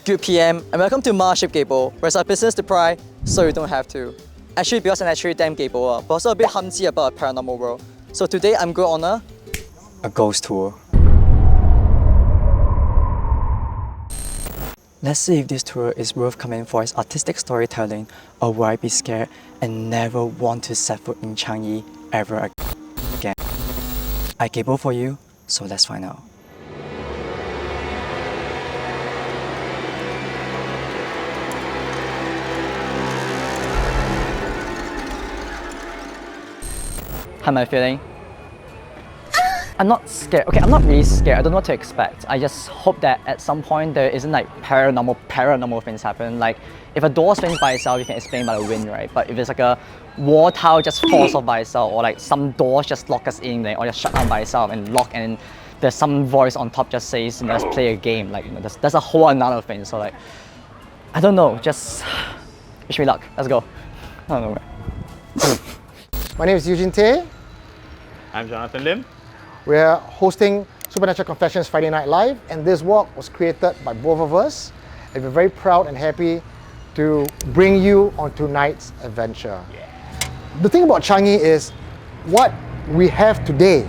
Good PM and welcome to Mothership Kaypoh, where it's our business to pry, so you don't have to. Actually, because I'm actually damn Kaypoh, but also a bit hunty about a paranormal world. So today I'm going on a ghost tour. Let's see if this tour is worth coming for its artistic storytelling, or will I be scared and never want to set foot in Changi ever again. I Kaypoh for you, so let's find out. How am I feeling? I'm not scared. Okay, I'm not really scared. I don't know what to expect. I just hope that at some point there isn't like paranormal things happen. Like if a door swings by itself, you can explain by the wind, right? But if it's like a wall tile just falls off by itself, or like some doors just lock us in, like, or just shut down by itself and lock, and there's some voice on top just says, let's play a game. Like, that's a whole another thing. So like, I don't know. Just wish me luck. Let's go. I don't know. My name is Eugene Tay. I'm Jonathan Lim. We're hosting Supernatural Confessions Friday Night Live, and this walk was created by both of us, and we're very proud and happy to bring you on tonight's adventure. The thing about Changi is what we have today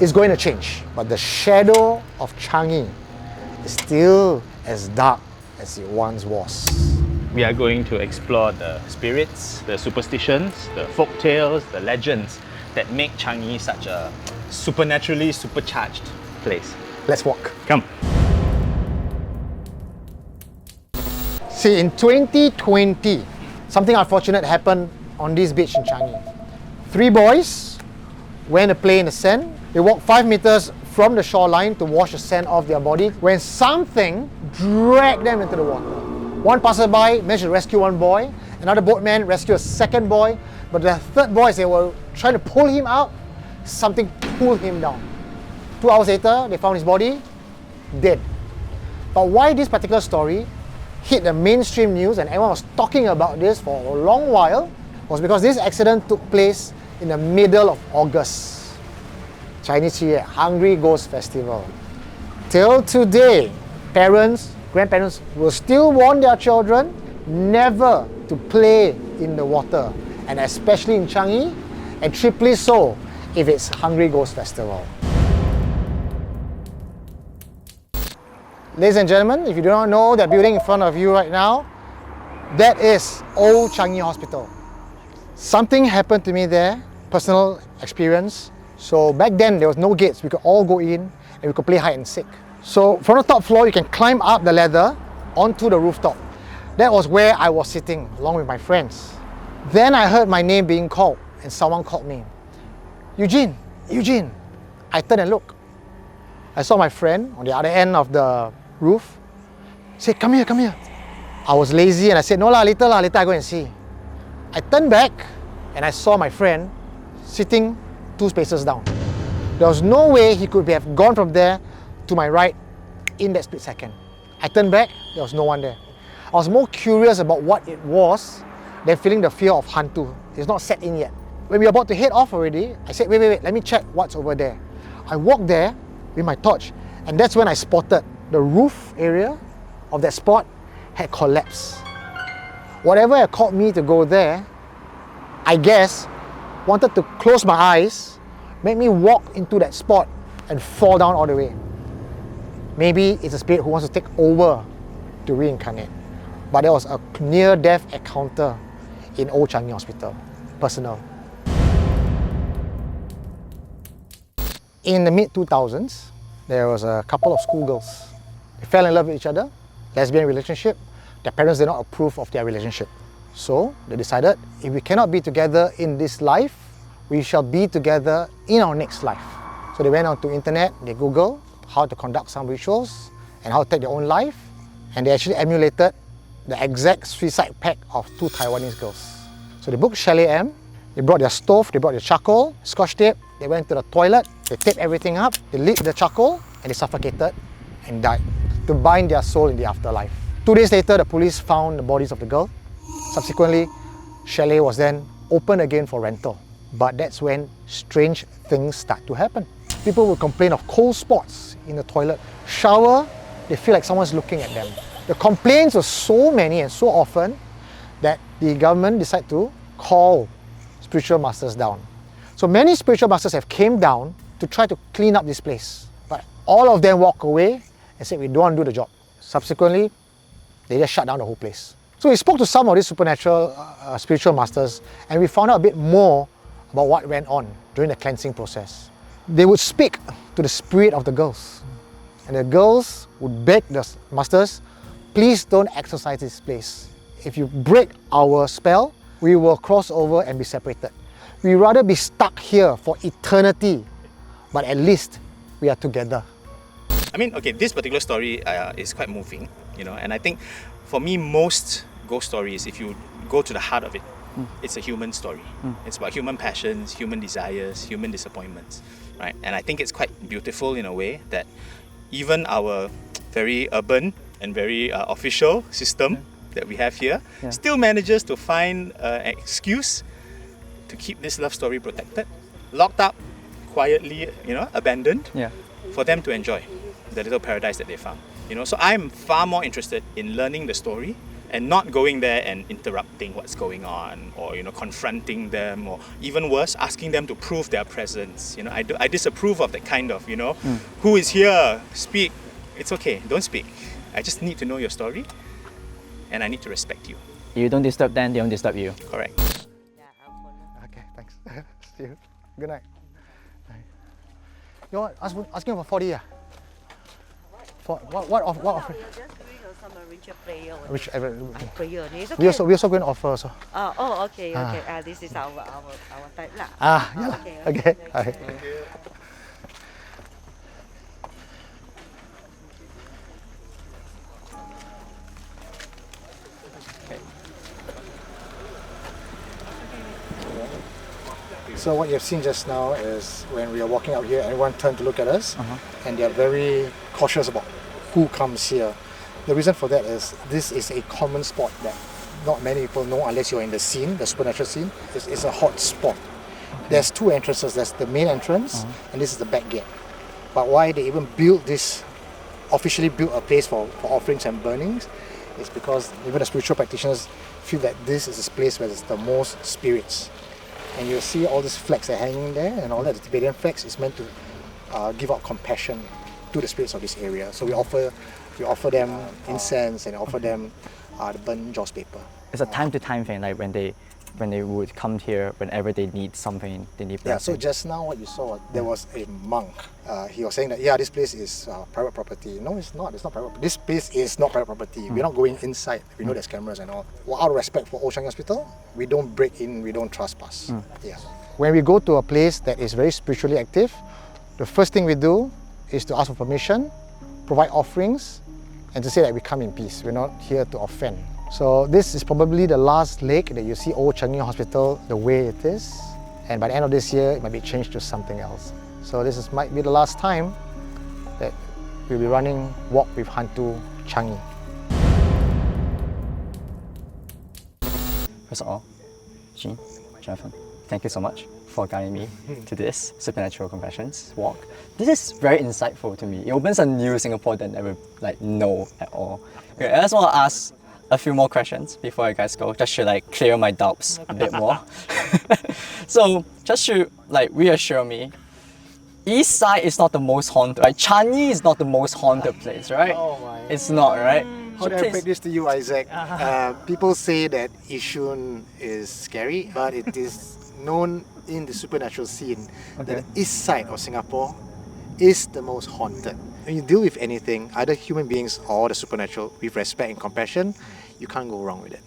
is going to change, but the shadow of Changi is still as dark as it once was. We are going to explore the spirits, the superstitions, the folk tales, the legends that make Changi such a supernaturally supercharged place. Let's walk. Come. See, in 2020, something unfortunate happened on this beach in Changi. 3 boys went to play in the sand. They walked 5 meters from the shoreline to wash the sand off their body when something dragged them into the water. One passerby managed to rescue one boy, another boatman rescued a second boy, but the third boy, as they were trying to pull him out, something pulled him down. 2 hours later, they found his body dead. But why this particular story hit the mainstream news and everyone was talking about this for a long while was because this accident took place in the middle of August. Chinese New Year, Hungry Ghost Festival. Till today, parents, grandparents will still warn their children never to play in the water, and especially in Changi, and triply so if it's Hungry Ghost Festival. Ladies and gentlemen, if you do not know that building in front of you right now, that is old Changi Hospital. Something happened to me there, personal experience. So back then there was no gates, we could all go in and we could play hide and seek. So from the top floor you can climb up the ladder onto the rooftop. That was where I was sitting along with my friends. Then I heard my name being called and someone called me. Eugene, Eugene. I turned and looked. I saw my friend on the other end of the roof. He said, come here, come here. I was lazy and I said, no lah, later I go and see. I turned back and I saw my friend sitting 2 spaces down. There was no way he could have gone from there to my right in that split second. I turned back, there was no one there. I was more curious about what it was than feeling the fear of Hantu. It's not set in yet. When we were about to head off already, I said, wait, let me check what's over there. I walked there with my torch, and that's when I spotted the roof area of that spot had collapsed. Whatever had called me to go there, I guess, wanted to close my eyes, make me walk into that spot and fall down all the way. Maybe it's a spirit who wants to take over to reincarnate. But there was a near-death encounter in old Changi Hospital. Personal. In the mid-2000s, there was a couple of schoolgirls. They fell in love with each other, lesbian relationship. Their parents did not approve of their relationship. So they decided, if we cannot be together in this life, we shall be together in our next life. So they went onto internet, they Googled how to conduct some rituals and how to take their own life, and they actually emulated the exact suicide pact of 2 Taiwanese girls. So they booked Chalet M, they brought their stove, they brought their charcoal, scotch tape, they went to the toilet, they taped everything up, they lit the charcoal, and they suffocated and died to bind their soul in the afterlife. 2 days later, the police found the bodies of the girl. Subsequently, Chalet was then opened again for rental. But that's when strange things start to happen. People will complain of cold spots in the toilet. Shower, they feel like someone's looking at them. The complaints were so many and so often that the government decided to call spiritual masters down. So many spiritual masters have came down to try to clean up this place. But all of them walked away and said, we don't want to do the job. Subsequently, they just shut down the whole place. So we spoke to some of these supernatural spiritual masters, and we found out a bit more about what went on during the cleansing process. They would speak to the spirit of the girls, and the girls would beg the masters, please don't exorcise this place. If you break our spell, we will cross over and be separated. We'd rather be stuck here for eternity, but at least we are together. I mean, okay, this particular story is quite moving, you know, and I think for me, most ghost stories, if you go to the heart of it, it's a human story. It's about human passions, human desires, human disappointments, right? And I think it's quite beautiful in a way that even our very urban and very official system that we have here still manages to find an excuse to keep this love story protected, locked up, quietly, you know, abandoned, for them to enjoy the little paradise that they found. You know, so I'm far more interested in learning the story and not going there and interrupting what's going on, or, you know, confronting them, or even worse, asking them to prove their presence. You know, I disapprove of that kind of, you know, who is here, speak. It's okay, don't speak. I just need to know your story, and I need to respect you. You don't disturb them, they don't disturb you. Correct. Okay, thanks. See you. Good night. You know what? Asking for 40, yeah? For what offer? We are just doing some ritual prayer. Which Prayer. It's okay. we also going to offer also. Oh, okay. This is our type lah. Yeah. Okay. So what you've seen just now is when we are walking out here, everyone turned to look at us, and they are very cautious about who comes here. The reason for that is this is a common spot that not many people know unless you're in the scene, the supernatural scene. It's a hot spot. There's two entrances. There's the main entrance, and this is the back gate. But why they even built this, officially built a place for offerings and burnings, is because even the spiritual practitioners feel that this is a place where there's the most spirits. And you'll see all these flags that are hanging there, and all that. The Tibetan flags is meant to give out compassion to the spirits of this area. So we offer them incense and offer them the burnt joss paper. It's a time-to-time thing, like when they would come here, whenever they need something, they need blessing. So just now what you saw, there was a monk. He was saying that, this place is private property. No, it's not. It's not private. This place is not private property. We're not going inside. We know there's cameras and all. Well, out of respect for Old Changi Hospital, we don't break in, we don't trespass. When we go to a place that is very spiritually active, the first thing we do is to ask for permission, provide offerings, and to say that we come in peace. We're not here to offend. So this is probably the last leg that you see Old Changi Hospital the way it is. And by the end of this year, it might be changed to something else. So this might be the last time that we'll be running Walk with Hantu Changi. First of all, Jean, Jonathan, thank you so much for guiding me to this Supernatural Confessions walk. This is very insightful to me. It opens a new Singapore that I never know at all. Okay, I just want to ask a few more questions before you guys go, just to clear my doubts a bit more. So just to reassure me, East side is not the most haunted, right? Changi is not the most haunted place, right? Oh my. It's not, right? How do I break this to you, Isaac? People say that Yishun is scary, but it is known in the supernatural scene that the east side of Singapore is the most haunted. When you deal with anything, either human beings or the supernatural, with respect and compassion, you can't go wrong with it.